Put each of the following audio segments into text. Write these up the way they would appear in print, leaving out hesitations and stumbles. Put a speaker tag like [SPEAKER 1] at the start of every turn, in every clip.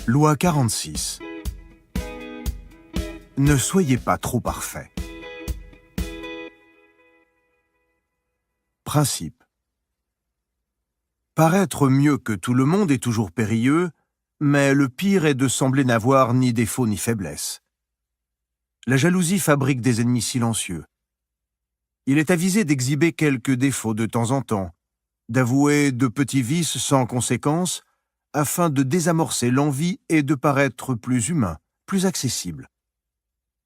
[SPEAKER 1] Loi 46. Ne soyez pas trop parfait. Principe. Paraître mieux que tout le monde est toujours périlleux, mais le pire est de sembler n'avoir ni défaut ni faiblesse. La jalousie fabrique des ennemis silencieux. Il est avisé d'exhiber quelques défauts de temps en temps, d'avouer de petits vices sans conséquence, afin de désamorcer l'envie et de paraître plus humain, plus accessible.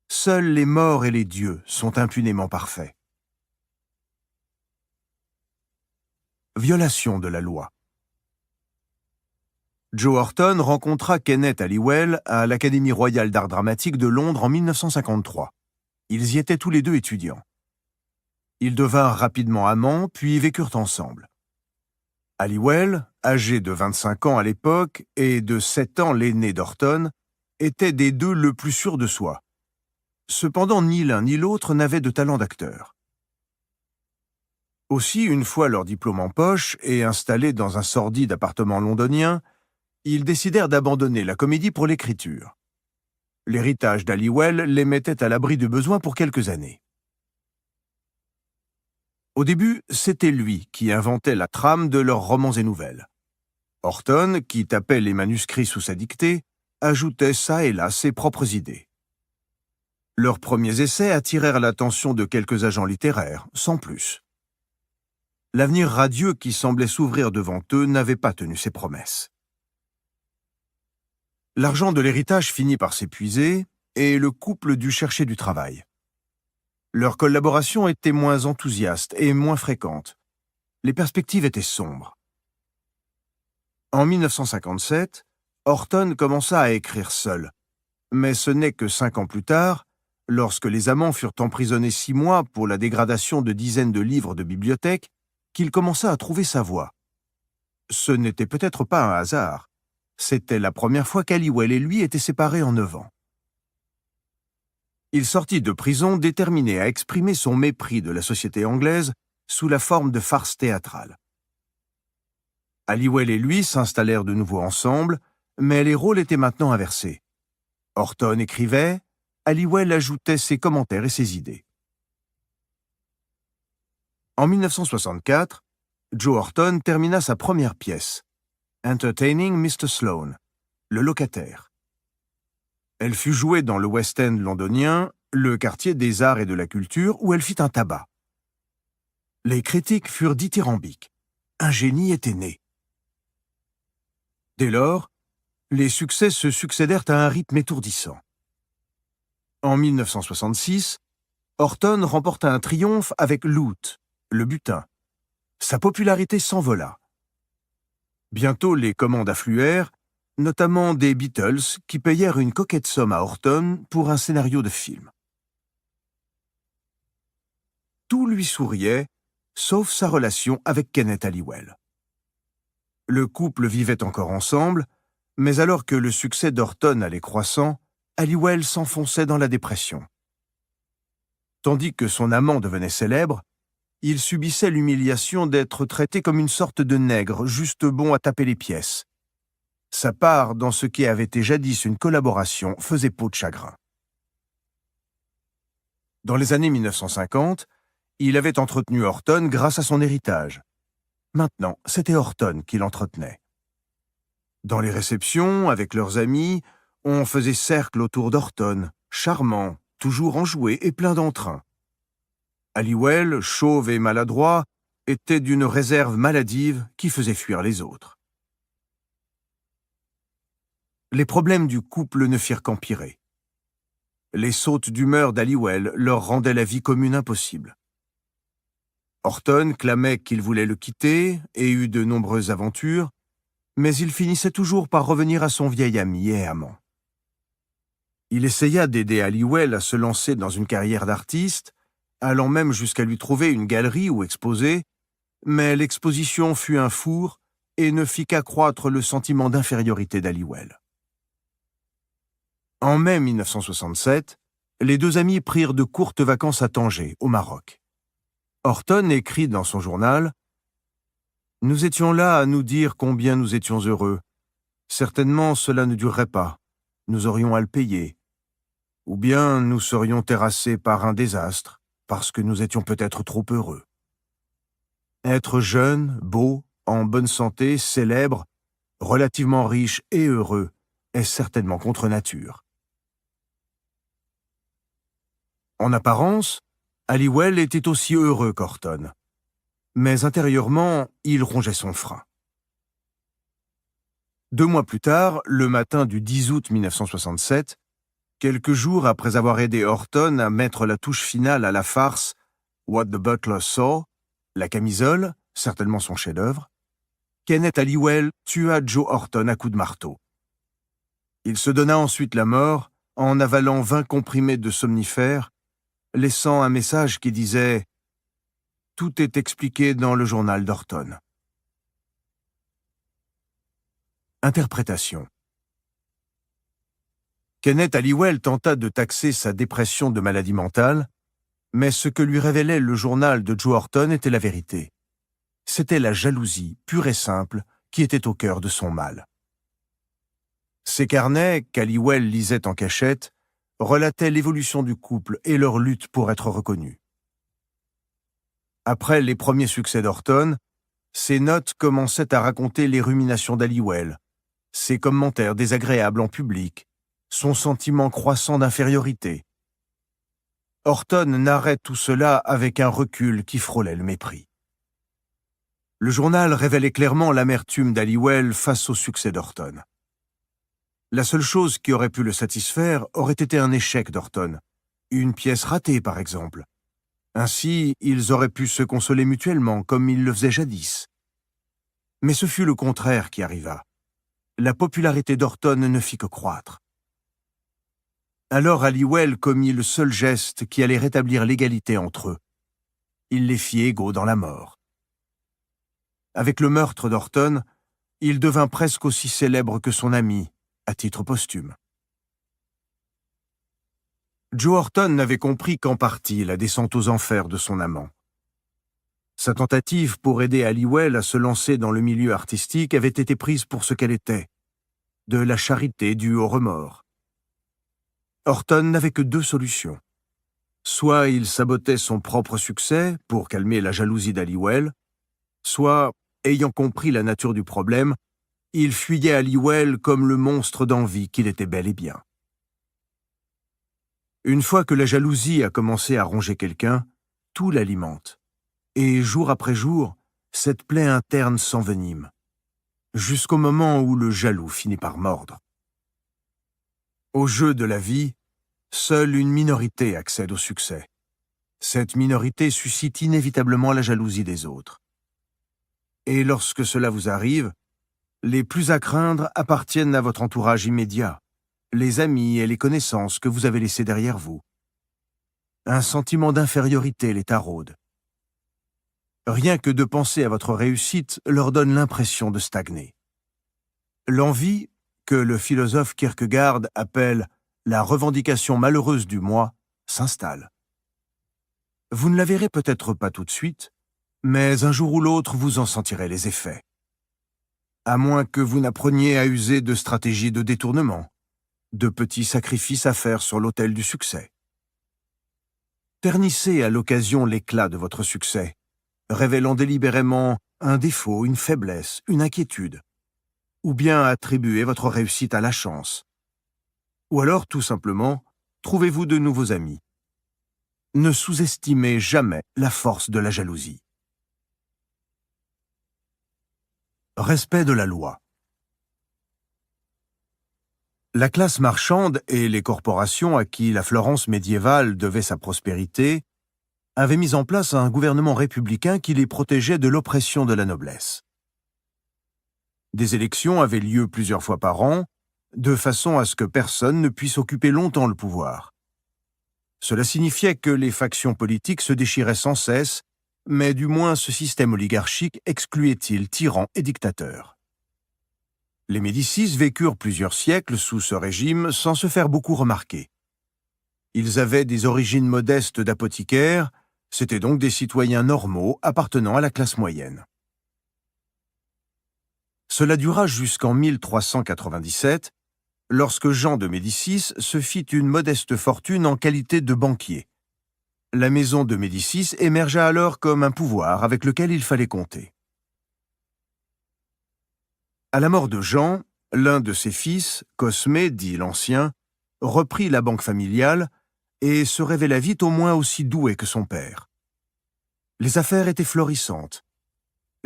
[SPEAKER 1] Seuls les morts et les dieux sont impunément parfaits. Violation de la loi. Joe Horton rencontra Kenneth Halliwell à l'Académie royale d'art dramatique de Londres en 1953. Ils y étaient tous les deux étudiants. Ils devinrent rapidement amants, puis vécurent ensemble. Halliwell, âgé de 25 ans à l'époque et de 7 ans l'aîné d'Horton, était des deux le plus sûr de soi. Cependant, ni l'un ni l'autre n'avaient de talent d'acteur. Aussi, une fois leur diplôme en poche et installés dans un sordide appartement londonien, ils décidèrent d'abandonner la comédie pour l'écriture. L'héritage d'Halliwell les mettait à l'abri du besoin pour quelques années. Au début, c'était lui qui inventait la trame de leurs romans et nouvelles. Horton, qui tapait les manuscrits sous sa dictée, ajoutait çà et là ses propres idées. Leurs premiers essais attirèrent l'attention de quelques agents littéraires, sans plus. L'avenir radieux qui semblait s'ouvrir devant eux n'avait pas tenu ses promesses. L'argent de l'héritage finit par s'épuiser et le couple dut chercher du travail. Leur collaboration était moins enthousiaste et moins fréquente. Les perspectives étaient sombres. En 1957, Horton commença à écrire seul, mais ce n'est que 5 ans plus tard, lorsque les amants furent emprisonnés 6 mois pour la dégradation de dizaines de livres de bibliothèque, qu'il commença à trouver sa voie. Ce n'était peut-être pas un hasard. C'était la première fois qu'Halliwell et lui étaient séparés en 9 ans. Il sortit de prison déterminé à exprimer son mépris de la société anglaise sous la forme de farces théâtrales. Halliwell et lui s'installèrent de nouveau ensemble, mais les rôles étaient maintenant inversés. Horton écrivait, Halliwell ajoutait ses commentaires et ses idées. En 1964, Joe Horton termina sa première pièce, Entertaining Mr. Sloane, le locataire. Elle fut jouée dans le West End londonien, le quartier des arts et de la culture, où elle fit un tabac. Les critiques furent dithyrambiques. Un génie était né. Dès lors, les succès se succédèrent à un rythme étourdissant. En 1966, Horton remporta un triomphe avec Loot, le butin. Sa popularité s'envola. Bientôt, les commandes affluèrent, notamment des Beatles qui payèrent une coquette somme à Horton pour un scénario de film. Tout lui souriait, sauf sa relation avec Kenneth Halliwell. Le couple vivait encore ensemble, mais alors que le succès d'Horton allait croissant, Halliwell s'enfonçait dans la dépression. Tandis que son amant devenait célèbre, il subissait l'humiliation d'être traité comme une sorte de nègre juste bon à taper les pièces. Sa part dans ce qui avait été jadis une collaboration faisait peau de chagrin. Dans les années 1950, il avait entretenu Horton grâce à son héritage. Maintenant, c'était Horton qui l'entretenait. Dans les réceptions, avec leurs amis, on faisait cercle autour d'Horton, charmant, toujours enjoué et plein d'entrain. Halliwell, chauve et maladroit, était d'une réserve maladive qui faisait fuir les autres. Les problèmes du couple ne firent qu'empirer. Les sautes d'humeur d'Halliwell leur rendaient la vie commune impossible. Horton clamait qu'il voulait le quitter et eut de nombreuses aventures, mais il finissait toujours par revenir à son vieil ami et amant. Il essaya d'aider Halliwell à se lancer dans une carrière d'artiste, allant même jusqu'à lui trouver une galerie où exposer, mais l'exposition fut un four et ne fit qu'accroître le sentiment d'infériorité d'Halliwell. En mai 1967, les deux amis prirent de courtes vacances à Tanger, au Maroc. Horton écrit dans son journal « Nous étions là à nous dire combien nous étions heureux. Certainement, cela ne durerait pas. Nous aurions à le payer. Ou bien nous serions terrassés par un désastre, parce que nous étions peut-être trop heureux. Être jeune, beau, en bonne santé, célèbre, relativement riche et heureux est certainement contre nature. En apparence, Halliwell était aussi heureux qu'Horton. Mais intérieurement, il rongeait son frein. 2 mois plus tard, le matin du 10 août 1967, quelques jours après avoir aidé Horton à mettre la touche finale à la farce What the Butler Saw, la camisole, certainement son chef-d'œuvre, Kenneth Halliwell tua Joe Horton à coups de marteau. Il se donna ensuite la mort en avalant 20 comprimés de somnifères, laissant un message qui disait « Tout est expliqué dans le journal d'Horton ». Interprétation. Kenneth Halliwell tenta de taxer sa dépression de maladie mentale, mais ce que lui révélait le journal de Joe Horton était la vérité. C'était la jalousie, pure et simple, qui était au cœur de son mal. Ces carnets, qu'Halliwell lisait en cachette, relataient l'évolution du couple et leur lutte pour être reconnus. Après les premiers succès d'Horton, ces notes commençaient à raconter les ruminations d'Halliwell, ses commentaires désagréables en public, son sentiment croissant d'infériorité. Horton narrait tout cela avec un recul qui frôlait le mépris. Le journal révélait clairement l'amertume d'Halliwell face au succès d'Horton. La seule chose qui aurait pu le satisfaire aurait été un échec d'Horton, une pièce ratée par exemple. Ainsi, ils auraient pu se consoler mutuellement comme ils le faisaient jadis. Mais ce fut le contraire qui arriva. La popularité d'Horton ne fit que croître. Alors Halliwell commit le seul geste qui allait rétablir l'égalité entre eux. Il les fit égaux dans la mort. Avec le meurtre d'Horton, il devint presque aussi célèbre que son ami, à titre posthume. Joe Horton n'avait compris qu'en partie la descente aux enfers de son amant. Sa tentative pour aider Halliwell à se lancer dans le milieu artistique avait été prise pour ce qu'elle était, de la charité due au remords. Horton n'avait que 2 solutions. Soit il sabotait son propre succès pour calmer la jalousie d'Halliwell, soit, ayant compris la nature du problème, il fuyait Halliwell comme le monstre d'envie qu'il était bel et bien. Une fois que la jalousie a commencé à ronger quelqu'un, tout l'alimente. Et jour après jour, cette plaie interne s'envenime, jusqu'au moment où le jaloux finit par mordre. Au jeu de la vie, seule une minorité accède au succès. Cette minorité suscite inévitablement la jalousie des autres. Et lorsque cela vous arrive, les plus à craindre appartiennent à votre entourage immédiat, les amis et les connaissances que vous avez laissés derrière vous. Un sentiment d'infériorité les taraude. Rien que de penser à votre réussite leur donne l'impression de stagner. L'envie, que le philosophe Kierkegaard appelle la revendication malheureuse du moi, s'installe. Vous ne la verrez peut-être pas tout de suite, mais un jour ou l'autre vous en sentirez les effets. À moins que vous n'appreniez à user de stratégies de détournement, de petits sacrifices à faire sur l'autel du succès. Ternissez à l'occasion l'éclat de votre succès, révélant délibérément un défaut, une faiblesse, une inquiétude, ou bien attribuez votre réussite à la chance. Ou alors, tout simplement, trouvez-vous de nouveaux amis. Ne sous-estimez jamais la force de la jalousie. Respect de la loi. La classe marchande et les corporations à qui la Florence médiévale devait sa prospérité avaient mis en place un gouvernement républicain qui les protégeait de l'oppression de la noblesse. Des élections avaient lieu plusieurs fois par an, de façon à ce que personne ne puisse occuper longtemps le pouvoir. Cela signifiait que les factions politiques se déchiraient sans cesse, mais du moins ce système oligarchique excluait-il tyrans et dictateurs. Les Médicis vécurent plusieurs siècles sous ce régime sans se faire beaucoup remarquer. Ils avaient des origines modestes d'apothicaires, c'étaient donc des citoyens normaux appartenant à la classe moyenne. Cela dura jusqu'en 1397, lorsque Jean de Médicis se fit une modeste fortune en qualité de banquier. La maison de Médicis émergea alors comme un pouvoir avec lequel il fallait compter. À la mort de Jean, l'un de ses fils, Cosmé, dit l'Ancien, reprit la banque familiale et se révéla vite au moins aussi doué que son père. Les affaires étaient florissantes.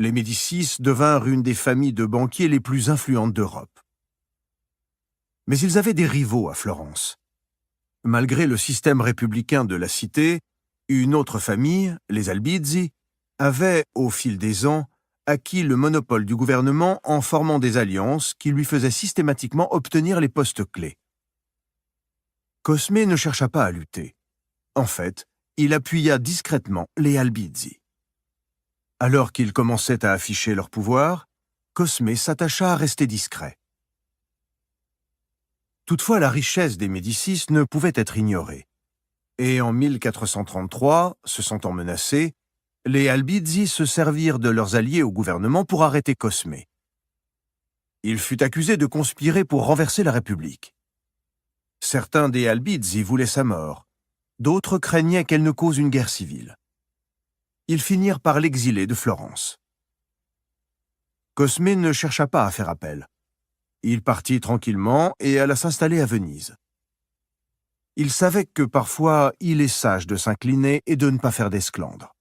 [SPEAKER 1] Les Médicis devinrent une des familles de banquiers les plus influentes d'Europe. Mais ils avaient des rivaux à Florence. Malgré le système républicain de la cité, une autre famille, les Albizzi, avait, au fil des ans, acquis le monopole du gouvernement en formant des alliances qui lui faisaient systématiquement obtenir les postes clés. Cosmé ne chercha pas à lutter. En fait, il appuya discrètement les Albizzi. Alors qu'ils commençaient à afficher leur pouvoir, Cosmé s'attacha à rester discret. Toutefois, la richesse des Médicis ne pouvait être ignorée. Et en 1433, se sentant menacés, les Albizzi se servirent de leurs alliés au gouvernement pour arrêter Cosmé. Il fut accusé de conspirer pour renverser la République. Certains des Albizzi voulaient sa mort, d'autres craignaient qu'elle ne cause une guerre civile. Ils finirent par l'exiler de Florence. Cosmé ne chercha pas à faire appel. Il partit tranquillement et alla s'installer à Venise. Il savait que parfois il est sage de s'incliner et de ne pas faire d'esclandre.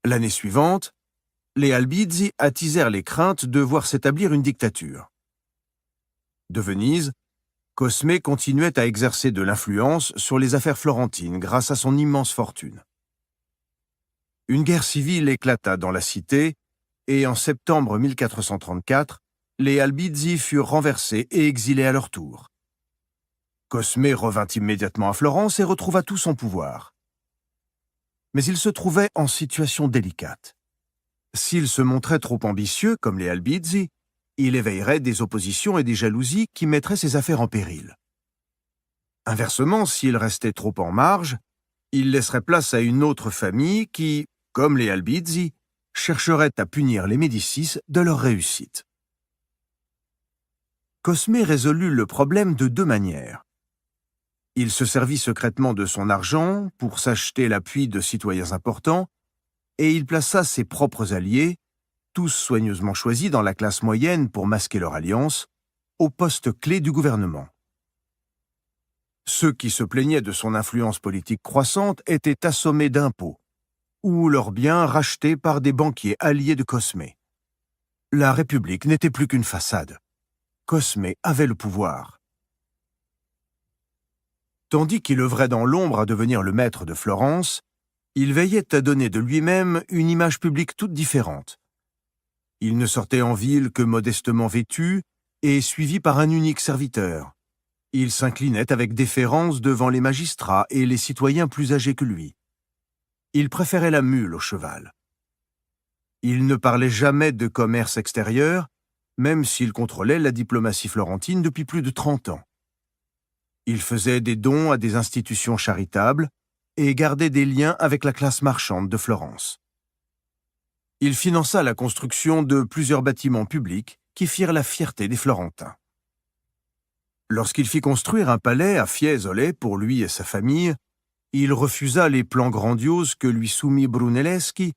[SPEAKER 1] L'année suivante, les Albizzi attisèrent les craintes de voir s'établir une dictature. De Venise, Cosmé continuait à exercer de l'influence sur les affaires florentines grâce à son immense fortune. Une guerre civile éclata dans la cité et en septembre 1434, les Albizzi furent renversés et exilés à leur tour. Cosmé revint immédiatement à Florence et retrouva tout son pouvoir. Mais il se trouvait en situation délicate. S'il se montrait trop ambitieux, comme les Albizzi, il éveillerait des oppositions et des jalousies qui mettraient ses affaires en péril. Inversement, s'il restait trop en marge, il laisserait place à une autre famille qui, comme les Albizzi, chercherait à punir les Médicis de leur réussite. Cosmé résolut le problème de deux manières. Il se servit secrètement de son argent pour s'acheter l'appui de citoyens importants, et il plaça ses propres alliés, tous soigneusement choisis dans la classe moyenne pour masquer leur alliance, aux postes clés du gouvernement. Ceux qui se plaignaient de son influence politique croissante étaient assommés d'impôts, ou leurs biens rachetés par des banquiers alliés de Cosmé. La République n'était plus qu'une façade. Cosmé avait le pouvoir. Tandis qu'il œuvrait dans l'ombre à devenir le maître de Florence, il veillait à donner de lui-même une image publique toute différente. Il ne sortait en ville que modestement vêtu et suivi par un unique serviteur. Il s'inclinait avec déférence devant les magistrats et les citoyens plus âgés que lui. Il préférait la mule au cheval. Il ne parlait jamais de commerce extérieur, même s'il contrôlait la diplomatie florentine depuis plus de 30 ans. Il faisait des dons à des institutions charitables et gardait des liens avec la classe marchande de Florence. Il finança la construction de plusieurs bâtiments publics qui firent la fierté des Florentins. Lorsqu'il fit construire un palais à Fiesole pour lui et sa famille, il refusa les plans grandioses que lui soumit Brunelleschi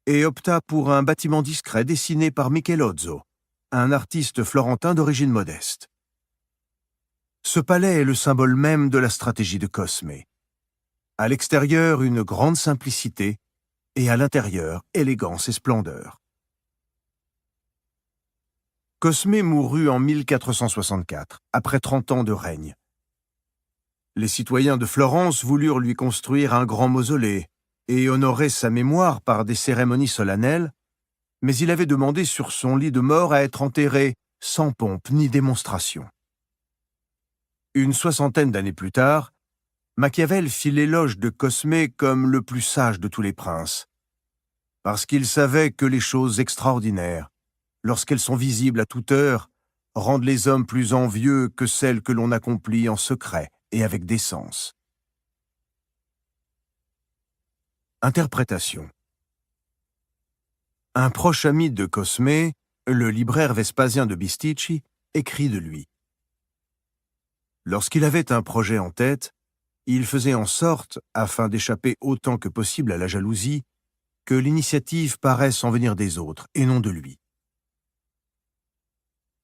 [SPEAKER 1] et opta pour un bâtiment discret dessiné par Michelozzo, un artiste florentin d'origine modeste. Ce palais est le symbole même de la stratégie de Cosmé. À l'extérieur, une grande simplicité, et à l'intérieur, élégance et splendeur. Cosmé mourut en 1464, après 30 ans de règne. Les citoyens de Florence voulurent lui construire un grand mausolée et honorer sa mémoire par des cérémonies solennelles, mais il avait demandé sur son lit de mort à être enterré sans pompe ni démonstration. Une soixantaine d'années plus tard, Machiavel fit l'éloge de Cosmé comme le plus sage de tous les princes, parce qu'il savait que les choses extraordinaires, lorsqu'elles sont visibles à toute heure, rendent les hommes plus envieux que celles que l'on accomplit en secret et avec décence. Interprétation. Un proche ami de Cosme, le libraire Vespasien de Bisticci, écrit de lui. Lorsqu'il avait un projet en tête, il faisait en sorte, afin d'échapper autant que possible à la jalousie, que l'initiative paraisse en venir des autres et non de lui.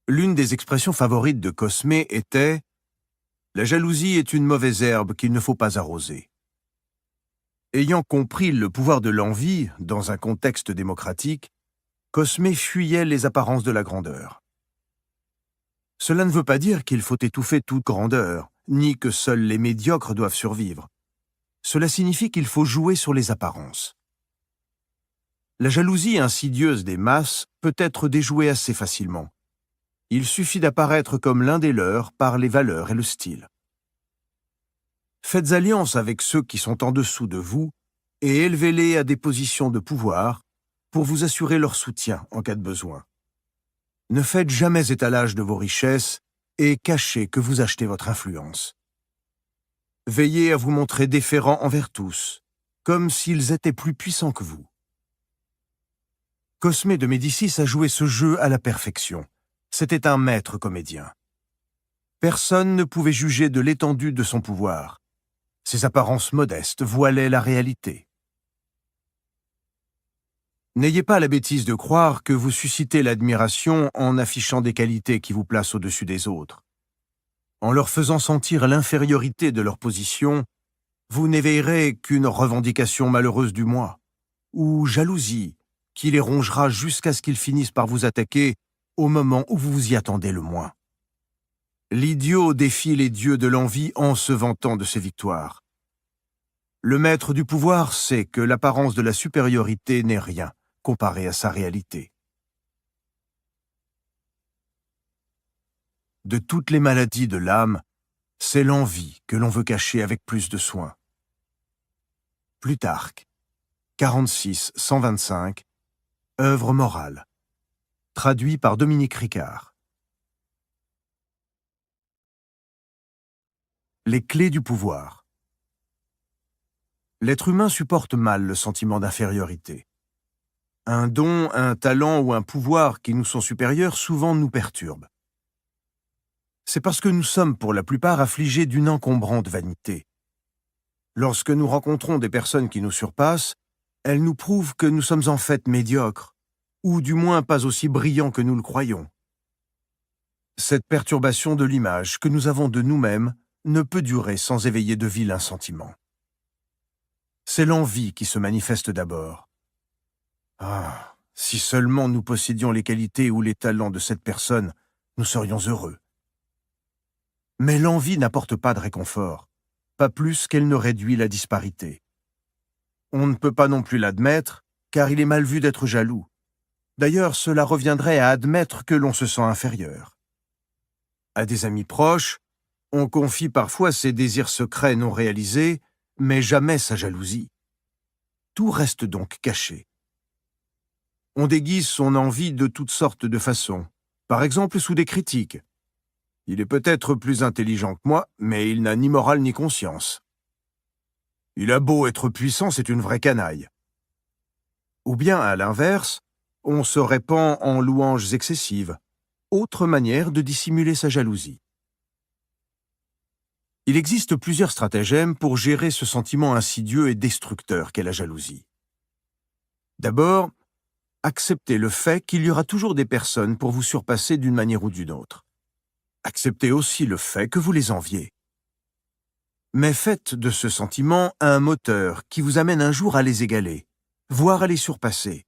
[SPEAKER 1] L'une des expressions favorites de Cosme était « La jalousie est une mauvaise herbe qu'il ne faut pas arroser ». Ayant compris le pouvoir de l'envie dans un contexte démocratique, Cosme fuyait les apparences de la grandeur. Cela ne veut pas dire qu'il faut étouffer toute grandeur, ni que seuls les médiocres doivent survivre. Cela signifie qu'il faut jouer sur les apparences. La jalousie insidieuse des masses peut être déjouée assez facilement. Il suffit d'apparaître comme l'un des leurs par les valeurs et le style. Faites alliance avec ceux qui sont en dessous de vous et élevez-les à des positions de pouvoir pour vous assurer leur soutien en cas de besoin. Ne faites jamais étalage de vos richesses et cachez que vous achetez votre influence. Veillez à vous montrer déférent envers tous, comme s'ils étaient plus puissants que vous. Cosme de Médicis a joué ce jeu à la perfection. C'était un maître comédien. Personne ne pouvait juger de l'étendue de son pouvoir. Ses apparences modestes voilaient la réalité. N'ayez pas la bêtise de croire que vous suscitez l'admiration en affichant des qualités qui vous placent au-dessus des autres. En leur faisant sentir l'infériorité de leur position, vous n'éveillerez qu'une revendication malheureuse du moi, ou jalousie, qui les rongera jusqu'à ce qu'ils finissent par vous attaquer au moment où vous vous y attendez le moins. L'idiot défie les dieux de l'envie en se vantant de ses victoires. Le maître du pouvoir sait que l'apparence de la supériorité n'est rien comparé à sa réalité. De toutes les maladies de l'âme, c'est l'envie que l'on veut cacher avec plus de soin. Plutarque, 46-125, œuvre morale. Traduit par Dominique Ricard. Les clés du pouvoir. L'être humain supporte mal le sentiment d'infériorité. Un don, un talent ou un pouvoir qui nous sont supérieurs souvent nous perturbent. C'est parce que nous sommes pour la plupart affligés d'une encombrante vanité. Lorsque nous rencontrons des personnes qui nous surpassent, elles nous prouvent que nous sommes en fait médiocres, ou du moins pas aussi brillants que nous le croyons. Cette perturbation de l'image que nous avons de nous-mêmes ne peut durer sans éveiller de vilains sentiments. C'est l'envie qui se manifeste d'abord. Ah, si seulement nous possédions les qualités ou les talents de cette personne, nous serions heureux. Mais l'envie n'apporte pas de réconfort, pas plus qu'elle ne réduit la disparité. On ne peut pas non plus l'admettre, car il est mal vu d'être jaloux. D'ailleurs, cela reviendrait à admettre que l'on se sent inférieur. À des amis proches, on confie parfois ses désirs secrets non réalisés, mais jamais sa jalousie. Tout reste donc caché. On déguise son envie de toutes sortes de façons, par exemple sous des critiques. Il est peut-être plus intelligent que moi, mais il n'a ni morale ni conscience. Il a beau être puissant, c'est une vraie canaille. Ou bien, à l'inverse, on se répand en louanges excessives, autre manière de dissimuler sa jalousie. Il existe plusieurs stratagèmes pour gérer ce sentiment insidieux et destructeur qu'est la jalousie. D'abord, acceptez le fait qu'il y aura toujours des personnes pour vous surpasser d'une manière ou d'une autre. Acceptez aussi le fait que vous les enviez. Mais faites de ce sentiment un moteur qui vous amène un jour à les égaler, voire à les surpasser.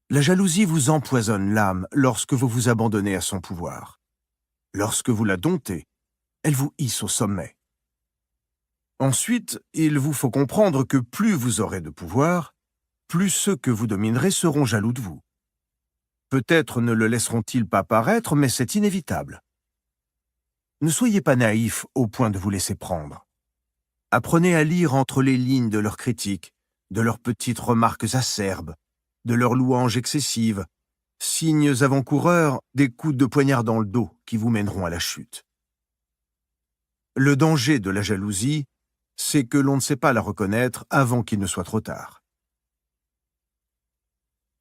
[SPEAKER 1] La jalousie vous empoisonne l'âme lorsque vous vous abandonnez à son pouvoir. Lorsque vous la domptez, elle vous hisse au sommet. Ensuite, il vous faut comprendre que plus vous aurez de pouvoir, plus ceux que vous dominerez seront jaloux de vous. Peut-être ne le laisseront-ils pas paraître, mais c'est inévitable. Ne soyez pas naïfs au point de vous laisser prendre. Apprenez à lire entre les lignes de leurs critiques, de leurs petites remarques acerbes, de leurs louanges excessives, signes avant-coureurs des coups de poignard dans le dos qui vous mèneront à la chute. Le danger de la jalousie, c'est que l'on ne sait pas la reconnaître avant qu'il ne soit trop tard.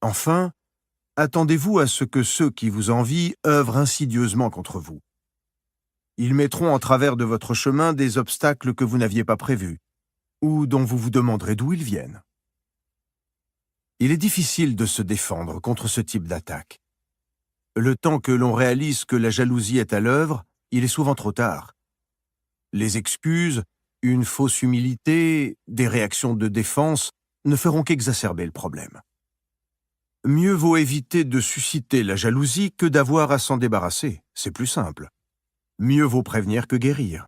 [SPEAKER 1] Enfin, attendez-vous à ce que ceux qui vous envient œuvrent insidieusement contre vous. Ils mettront en travers de votre chemin des obstacles que vous n'aviez pas prévus, ou dont vous vous demanderez d'où ils viennent. Il est difficile de se défendre contre ce type d'attaque. Le temps que l'on réalise que la jalousie est à l'œuvre, il est souvent trop tard. Les excuses, une fausse humilité, des réactions de défense ne feront qu'exacerber le problème. Mieux vaut éviter de susciter la jalousie que d'avoir à s'en débarrasser, c'est plus simple. Mieux vaut prévenir que guérir.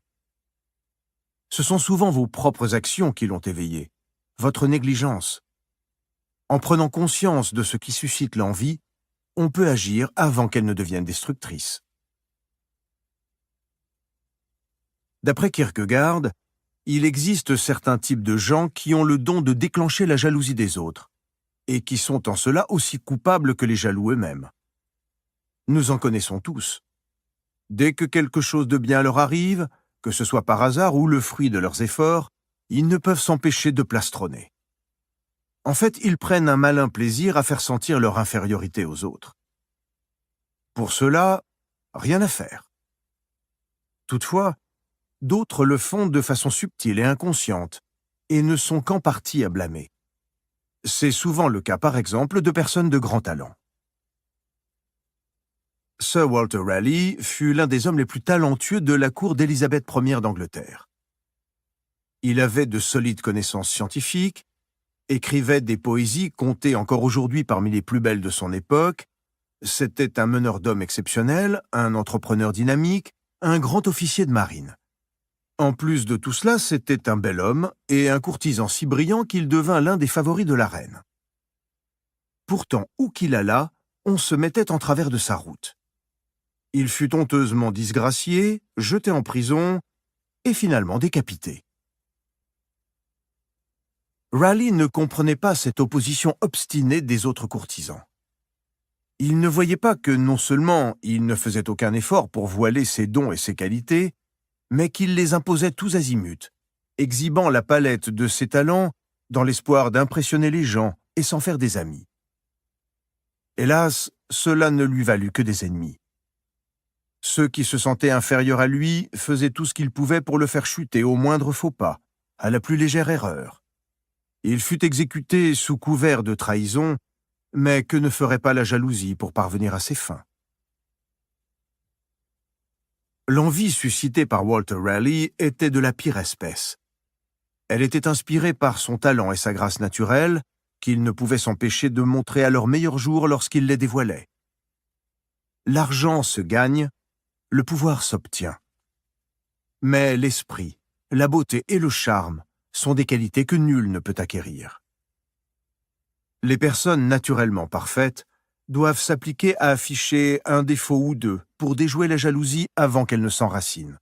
[SPEAKER 1] Ce sont souvent vos propres actions qui l'ont éveillé, votre négligence. En prenant conscience de ce qui suscite l'envie, on peut agir avant qu'elle ne devienne destructrice. D'après Kierkegaard, il existe certains types de gens qui ont le don de déclencher la jalousie des autres, et qui sont en cela aussi coupables que les jaloux eux-mêmes. Nous en connaissons tous. Dès que quelque chose de bien leur arrive, que ce soit par hasard ou le fruit de leurs efforts, ils ne peuvent s'empêcher de plastronner. En fait, ils prennent un malin plaisir à faire sentir leur infériorité aux autres. Pour cela, rien à faire. Toutefois, d'autres le font de façon subtile et inconsciente, et ne sont qu'en partie à blâmer. C'est souvent le cas, par exemple, de personnes de grand talent. Sir Walter Raleigh fut l'un des hommes les plus talentueux de la cour d'Élisabeth Ier d'Angleterre. Il avait de solides connaissances scientifiques, écrivait des poésies comptées encore aujourd'hui parmi les plus belles de son époque. C'était un meneur d'hommes exceptionnel, un entrepreneur dynamique, un grand officier de marine. En plus de tout cela, c'était un bel homme et un courtisan si brillant qu'il devint l'un des favoris de la reine. Pourtant, où qu'il allât, on se mettait en travers de sa route. Il fut honteusement disgracié, jeté en prison et finalement décapité. Raleigh ne comprenait pas cette opposition obstinée des autres courtisans. Il ne voyait pas que non seulement il ne faisait aucun effort pour voiler ses dons et ses qualités, mais qu'il les imposait tous azimuts, exhibant la palette de ses talents dans l'espoir d'impressionner les gens et s'en faire des amis. Hélas, cela ne lui valut que des ennemis. Ceux qui se sentaient inférieurs à lui faisaient tout ce qu'ils pouvaient pour le faire chuter au moindre faux pas, à la plus légère erreur. Il fut exécuté sous couvert de trahison, mais que ne ferait pas la jalousie pour parvenir à ses fins? L'envie suscitée par Walter Raleigh était de la pire espèce. Elle était inspirée par son talent et sa grâce naturelle, qu'il ne pouvait s'empêcher de montrer à leur meilleur jour lorsqu'il les dévoilait. L'argent se gagne, le pouvoir s'obtient. Mais l'esprit, la beauté et le charme sont des qualités que nul ne peut acquérir. Les personnes naturellement parfaites doivent s'appliquer à afficher un défaut ou deux pour déjouer la jalousie avant qu'elle ne s'enracine.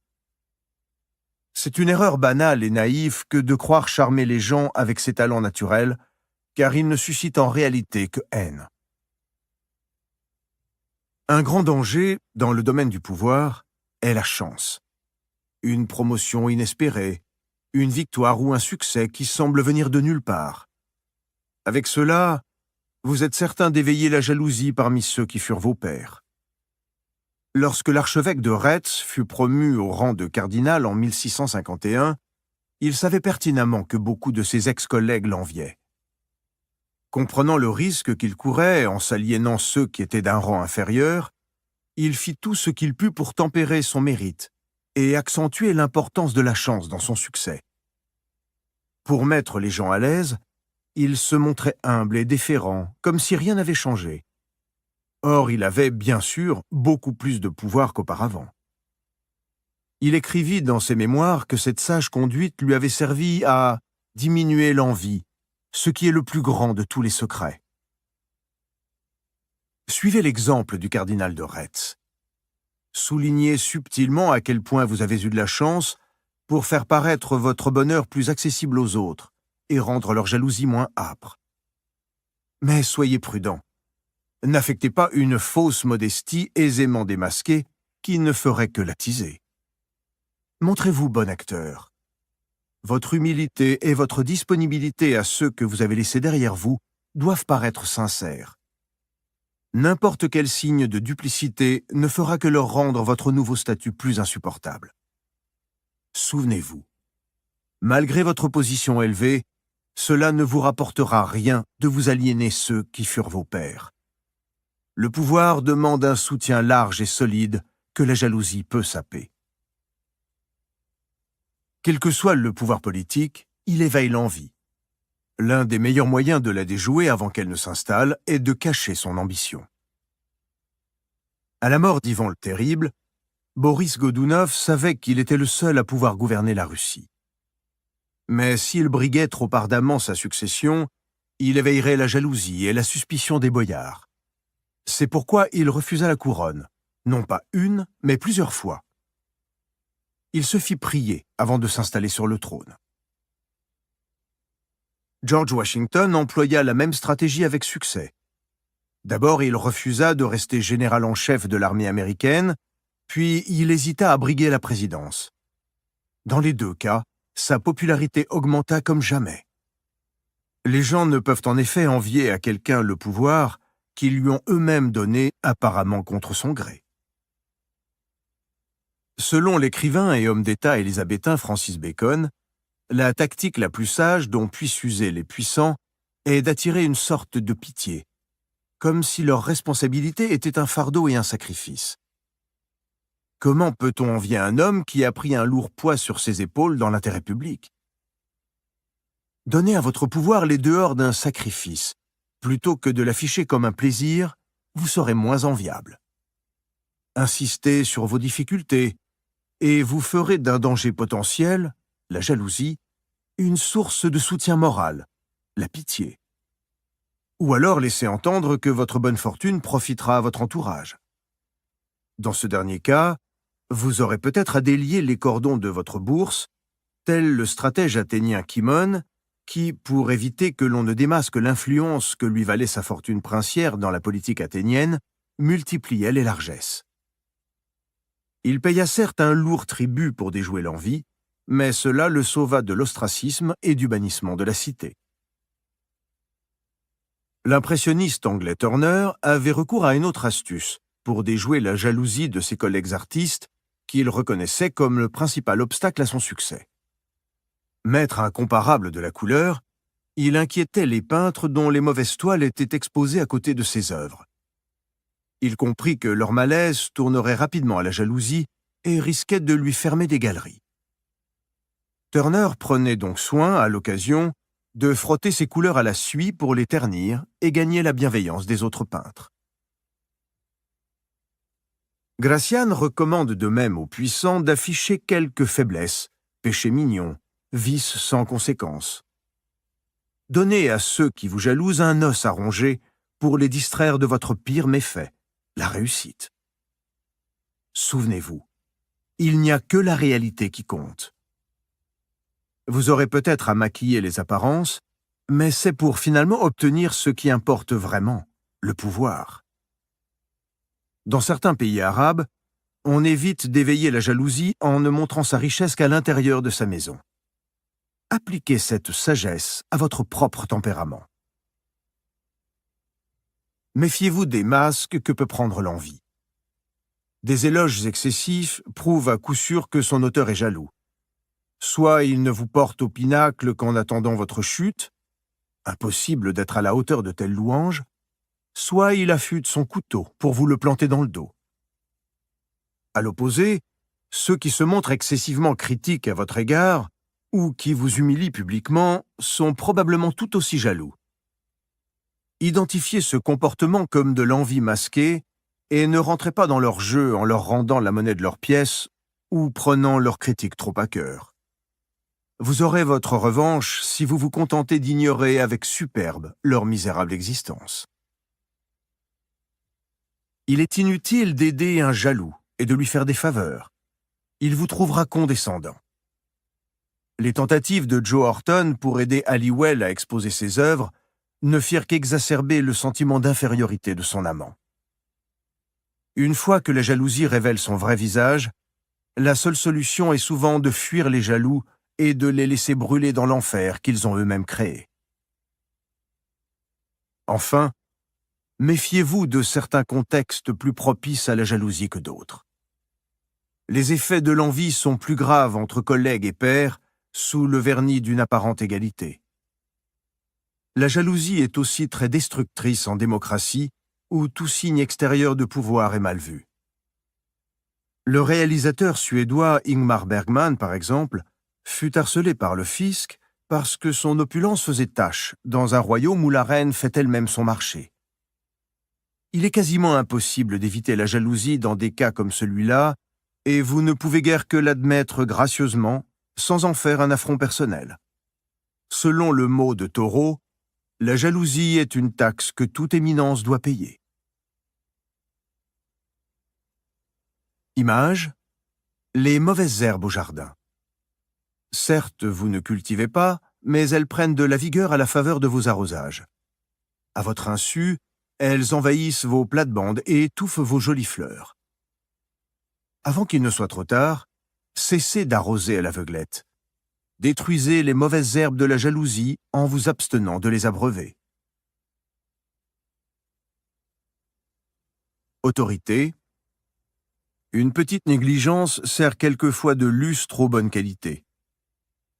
[SPEAKER 1] C'est une erreur banale et naïve que de croire charmer les gens avec ses talents naturels, car ils ne suscitent en réalité que haine. Un grand danger, dans le domaine du pouvoir, est la chance. Une promotion inespérée, une victoire ou un succès qui semble venir de nulle part. Avec cela, vous êtes certain d'éveiller la jalousie parmi ceux qui furent vos pairs. Lorsque l'archevêque de Retz fut promu au rang de cardinal en 1651, il savait pertinemment que beaucoup de ses ex-collègues l'enviaient. Comprenant le risque qu'il courait en s'aliénant ceux qui étaient d'un rang inférieur, il fit tout ce qu'il put pour tempérer son mérite et accentuer l'importance de la chance dans son succès. Pour mettre les gens à l'aise, il se montrait humble et déférent, comme si rien n'avait changé. Or, il avait, bien sûr, beaucoup plus de pouvoir qu'auparavant. Il écrivit dans ses mémoires que cette sage conduite lui avait servi à diminuer l'envie, ce qui est le plus grand de tous les secrets. Suivez l'exemple du cardinal de Retz. Soulignez subtilement à quel point vous avez eu de la chance pour faire paraître votre bonheur plus accessible aux autres et rendre leur jalousie moins âpre. Mais soyez prudent. N'affectez pas une fausse modestie aisément démasquée qui ne ferait que l'attiser. Montrez-vous bon acteur. Votre humilité et votre disponibilité à ceux que vous avez laissés derrière vous doivent paraître sincères. N'importe quel signe de duplicité ne fera que leur rendre votre nouveau statut plus insupportable. Souvenez-vous, malgré votre position élevée, cela ne vous rapportera rien de vous aliéner ceux qui furent vos pères. Le pouvoir demande un soutien large et solide que la jalousie peut saper. Quel que soit le pouvoir politique, il éveille l'envie. L'un des meilleurs moyens de la déjouer avant qu'elle ne s'installe est de cacher son ambition. À la mort d'Ivan le Terrible, Boris Godounov savait qu'il était le seul à pouvoir gouverner la Russie. Mais s'il briguait trop ardemment sa succession, il éveillerait la jalousie et la suspicion des boyards. C'est pourquoi il refusa la couronne, non pas une, mais plusieurs fois. Il se fit prier avant de s'installer sur le trône. George Washington employa la même stratégie avec succès. D'abord, il refusa de rester général en chef de l'armée américaine, puis il hésita à briguer la présidence. Dans les deux cas, sa popularité augmenta comme jamais. Les gens ne peuvent en effet envier à quelqu'un le pouvoir qu'ils lui ont eux-mêmes donné apparemment contre son gré. Selon l'écrivain et homme d'État élisabétain Francis Bacon, la tactique la plus sage dont puissent user les puissants est d'attirer une sorte de pitié, comme si leur responsabilité était un fardeau et un sacrifice. Comment peut-on envier un homme qui a pris un lourd poids sur ses épaules dans l'intérêt public? Donnez à votre pouvoir les dehors d'un sacrifice, plutôt que de l'afficher comme un plaisir, vous serez moins enviable. Insistez sur vos difficultés, et vous ferez d'un danger potentiel, la jalousie, une source de soutien moral, la pitié. Ou alors laissez entendre que votre bonne fortune profitera à votre entourage. Dans ce dernier cas, vous aurez peut-être à délier les cordons de votre bourse, tel le stratège athénien Kimon, qui, pour éviter que l'on ne démasque l'influence que lui valait sa fortune princière dans la politique athénienne, multipliait les largesses. Il paya certes un lourd tribut pour déjouer l'envie, mais cela le sauva de l'ostracisme et du bannissement de la cité. L'impressionniste anglais Turner avait recours à une autre astuce pour déjouer la jalousie de ses collègues artistes qu'il reconnaissait comme le principal obstacle à son succès. Maître incomparable de la couleur, il inquiétait les peintres dont les mauvaises toiles étaient exposées à côté de ses œuvres. Il comprit que leur malaise tournerait rapidement à la jalousie et risquait de lui fermer des galeries. Turner prenait donc soin, à l'occasion, de frotter ses couleurs à la suie pour les ternir et gagner la bienveillance des autres peintres. Gracian recommande de même aux puissants d'afficher quelques faiblesses, péchés mignons, vices sans conséquence. Donnez à ceux qui vous jalousent un os à ronger pour les distraire de votre pire méfait, la réussite. Souvenez-vous, il n'y a que la réalité qui compte. Vous aurez peut-être à maquiller les apparences, mais c'est pour finalement obtenir ce qui importe vraiment, le pouvoir. Dans certains pays arabes, on évite d'éveiller la jalousie en ne montrant sa richesse qu'à l'intérieur de sa maison. Appliquez cette sagesse à votre propre tempérament. Méfiez-vous des masques que peut prendre l'envie. Des éloges excessifs prouvent à coup sûr que son auteur est jaloux. Soit il ne vous porte au pinacle qu'en attendant votre chute, impossible d'être à la hauteur de telles louanges, soit il affûte son couteau pour vous le planter dans le dos. À l'opposé, ceux qui se montrent excessivement critiques à votre égard ou qui vous humilient publiquement sont probablement tout aussi jaloux. Identifiez ce comportement comme de l'envie masquée et ne rentrez pas dans leur jeu en leur rendant la monnaie de leurs pièces ou prenant leurs critiques trop à cœur. Vous aurez votre revanche si vous vous contentez d'ignorer avec superbe leur misérable existence. Il est inutile d'aider un jaloux et de lui faire des faveurs. Il vous trouvera condescendant. Les tentatives de Joe Horton pour aider Halliwell à exposer ses œuvres ne firent qu'exacerber le sentiment d'infériorité de son amant. Une fois que la jalousie révèle son vrai visage, la seule solution est souvent de fuir les jaloux et de les laisser brûler dans l'enfer qu'ils ont eux-mêmes créé. Enfin, Méfiez-vous de certains contextes plus propices à la jalousie que d'autres. Les effets de l'envie sont plus graves entre collègues et pairs sous le vernis d'une apparente égalité. La jalousie est aussi très destructrice en démocratie où tout signe extérieur de pouvoir est mal vu. Le réalisateur suédois Ingmar Bergman, par exemple, fut harcelé par le fisc parce que son opulence faisait tache dans un royaume où la reine fait elle-même son marché. Il est quasiment impossible d'éviter la jalousie dans des cas comme celui-là, et vous ne pouvez guère que l'admettre gracieusement, sans en faire un affront personnel. Selon le mot de Thoreau, la jalousie est une taxe que toute éminence doit payer. Image : les mauvaises herbes au jardin. Certes, vous ne cultivez pas, mais elles prennent de la vigueur à la faveur de vos arrosages. À votre insu, elles envahissent vos plates-bandes et étouffent vos jolies fleurs. Avant qu'il ne soit trop tard, cessez d'arroser à l'aveuglette. Détruisez les mauvaises herbes de la jalousie en vous abstenant de les abreuver. Autorité. Une petite négligence sert quelquefois de lustre aux bonnes qualités.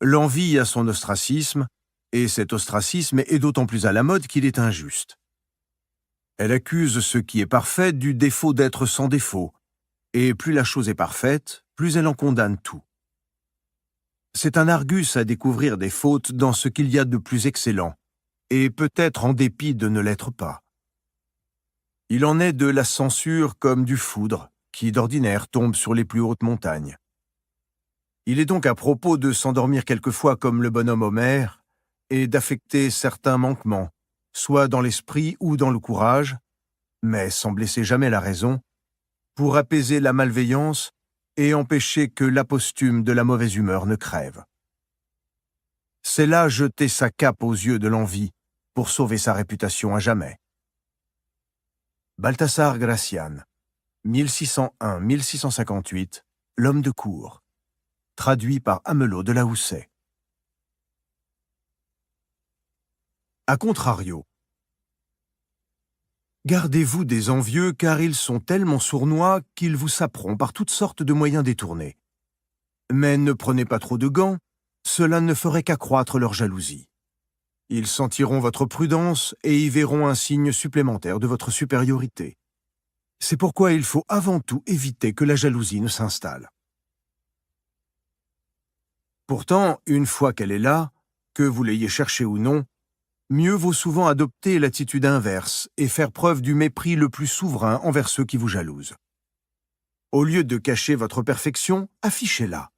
[SPEAKER 1] L'envie a son ostracisme, et cet ostracisme est d'autant plus à la mode qu'il est injuste. Elle accuse ce qui est parfait du défaut d'être sans défaut, et plus la chose est parfaite, plus elle en condamne tout. C'est un argus à découvrir des fautes dans ce qu'il y a de plus excellent, et peut-être en dépit de ne l'être pas. Il en est de la censure comme du foudre, qui d'ordinaire tombe sur les plus hautes montagnes. Il est donc à propos de s'endormir quelquefois comme le bonhomme Homère, et d'affecter certains manquements, soit dans l'esprit ou dans le courage, mais sans blesser jamais la raison, pour apaiser la malveillance et empêcher que l'apostume de la mauvaise humeur ne crève. C'est là jeter sa cape aux yeux de l'envie pour sauver sa réputation à jamais. Balthasar Gracian, 1601-1658, l'homme de cour. Traduit par Amelot de la Houssaye. A contrario, gardez-vous des envieux car ils sont tellement sournois qu'ils vous saperont par toutes sortes de moyens détournés. Mais ne prenez pas trop de gants, cela ne ferait qu'accroître leur jalousie. Ils sentiront votre prudence et y verront un signe supplémentaire de votre supériorité. C'est pourquoi il faut avant tout éviter que la jalousie ne s'installe. Pourtant, une fois qu'elle est là, que vous l'ayez cherchée ou non, mieux vaut souvent adopter l'attitude inverse et faire preuve du mépris le plus souverain envers ceux qui vous jalousent. Au lieu de cacher votre perfection, affichez-la.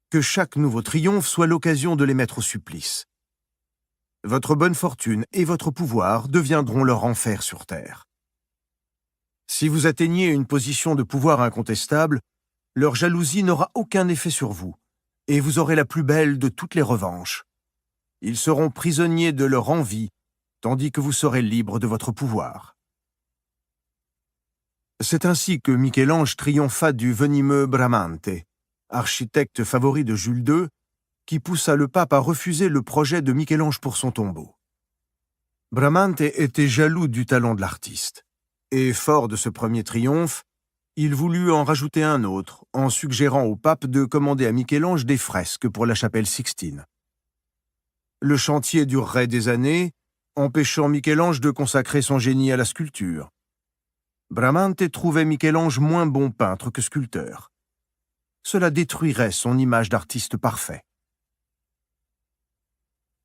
[SPEAKER 1] Que chaque nouveau triomphe soit l'occasion de les mettre au supplice. Votre bonne fortune et votre pouvoir deviendront leur enfer sur terre. Si vous atteignez une position de pouvoir incontestable, leur jalousie n'aura aucun effet sur vous, et vous aurez la plus belle de toutes les revanches. Ils seront prisonniers de leur envie, tandis que vous serez libre de votre pouvoir. C'est ainsi que Michel-Ange triompha du venimeux Bramante, architecte favori de Jules II, qui poussa le pape à refuser le projet de Michel-Ange pour son tombeau. Bramante était jaloux du talent de l'artiste, et fort de ce premier triomphe, il voulut en rajouter un autre, en suggérant au pape de commander à Michel-Ange des fresques pour la chapelle Sixtine. Le chantier durerait des années, empêchant Michel-Ange de consacrer son génie à la sculpture. Bramante trouvait Michel-Ange moins bon peintre que sculpteur. Cela détruirait son image d'artiste parfait.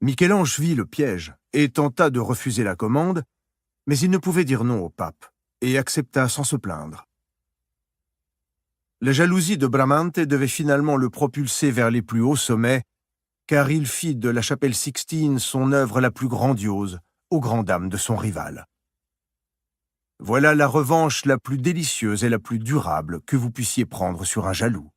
[SPEAKER 1] Michel-Ange vit le piège et tenta de refuser la commande, mais il ne pouvait dire non au pape, et accepta sans se plaindre. La jalousie de Bramante devait finalement le propulser vers les plus hauts sommets, car il fit de la chapelle Sixtine son œuvre la plus grandiose, aux grandes dames de son rival. Voilà la revanche la plus délicieuse et la plus durable que vous puissiez prendre sur un jaloux.